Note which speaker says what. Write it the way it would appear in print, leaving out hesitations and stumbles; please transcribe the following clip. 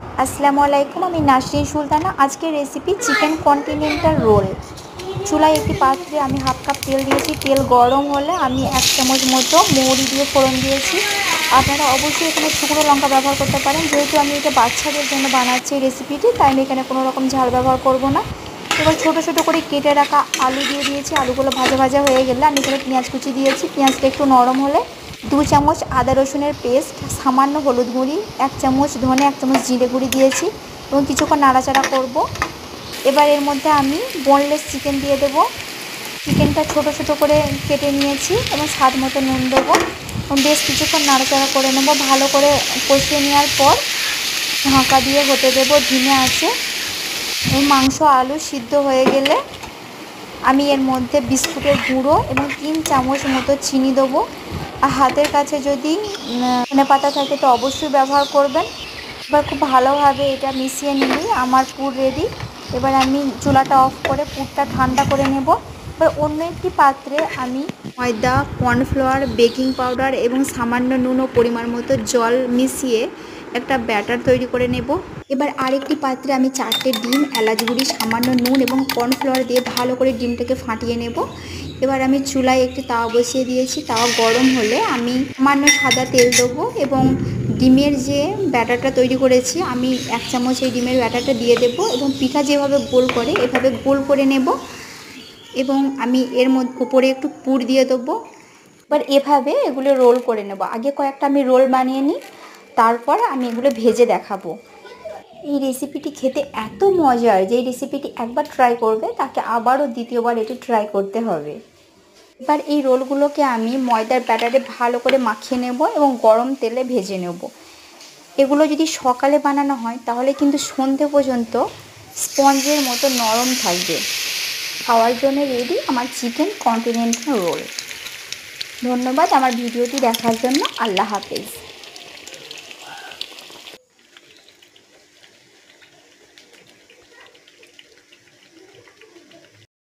Speaker 1: আসসালামু আলাইকুম, আমি নাসরিন সুলতানা। আজকের রেসিপি চিকেন কন্টিনেন্টাল রোল। চুলায় একটি পাত্রে আমি হাফ কাপ তেল দিয়েছি। তেল গরম হলে আমি 1 চামচ মতো মৌরি দিয়ে ফোড়ন দিয়েছি। আপনারা অবশ্যই এখানে শুকনো লঙ্কা ব্যবহার করতে পারেন। যেহেতু আমি এটা বাচ্চাদের জন্য বানাচ্ছি এই রেসিপিটি, তাই আমি এখানে কোনো রকম ঝাল ব্যবহার করব না। এবার ছোটো ছোটো করে কেটে রাখা আলু দিয়ে দিয়েছি। আলুগুলো ভাজা ভাজা হয়ে গেলে আমি এখানে পেঁয়াজ কুচি দিয়েছি। পেঁয়াজটা একটু নরম হলে 2 চামচ আদা রসুনের পেস্ট, সামান্য হলুদ গুঁড়ি, 1 চামচ ধনে, 1 চামচ জিরে গুঁড়ি দিয়েছি এবং কিছুক্ষণ নাড়াচাড়া করব। এবার এর মধ্যে আমি বোনলেস চিকেন দিয়ে দেবো। চিকেনটা ছোটো ছোটো করে কেটে নিয়েছি এবং স্বাদ মতো নুন দেবো এবং বেশ কিছুক্ষণ নাড়াচাড়া করে নেবো। ভালো করে কষিয়ে নেওয়ার পর ঢাকা দিয়ে হতে দেবো ধিমে আঁচে। এবং মাংস আলু সিদ্ধ হয়ে গেলে আমি এর মধ্যে বিস্কুটের গুঁড়ো এবং 3 চামচ মতো চিনি দেবো। আর হাতের কাছে যদি ধনেপাতা থাকে তো অবশ্যই ব্যবহার করবেন। এবার খুব ভালোভাবে এটা মিশিয়ে নিলেই আমার পুর রেডি। এবার আমি চুলাটা অফ করে পুরটা ঠান্ডা করে নেব। এবার অন্য একটি পাত্রে আমি ময়দা, কর্নফ্লাওয়ার, বেকিং পাউডার এবং সামান্য নুন ও পরিমাণ মতো জল মিশিয়ে একটা ব্যাটার তৈরি করে নেব। এবার আরেকটি পাত্রে আমি 4টে ডিম, এলাচ গুঁড়ি, সামান্য নুন এবং কর্নফ্লাওয়ার দিয়ে ভালো করে ডিমটাকে ফাটিয়ে নেব। এবার আমি চুলায় একটি তাওয়া বসিয়ে দিয়েছি। তাওয়া গরম হলে আমি সামান্য সাদা তেল দেবো এবং ডিমের যে ব্যাটারটা তৈরি করেছি আমি 1 চামচ এই ডিমের ব্যাটারটা দিয়ে দেবো এবং পিঠা যেভাবে গোল করে এভাবে গোল করে নেব এবং আমি এর মধ্যে উপরে একটু পুর দিয়ে দেবো। এবার এভাবে এগুলো রোল করে নেব। আগে কয়েকটা আমি রোল বানিয়ে নিই, তারপর আমি এগুলো ভেজে দেখাবো। এই রেসিপিটি খেতে এত মজার যে এই রেসিপিটি একবার ট্রাই করবে তাকে আবারও দ্বিতীয়বার এটি ট্রাই করতে হবে। এবার এই রোলগুলোকে আমি ময়দার ব্যাটারে ভালো করে মাখিয়ে নেব এবং গরম তেলে ভেজে নেব। এগুলো যদি সকালে বানানো হয় তাহলে কিন্তু সন্ধে পর্যন্ত স্পঞ্জের মতো নরম থাকবে। খাওয়ার জন্য রেডি আমার চিকেন কন্টিনেন্টাল রোল। ধন্যবাদ আমার ভিডিওটি দেখার জন্য। আল্লাহ হাফেজ।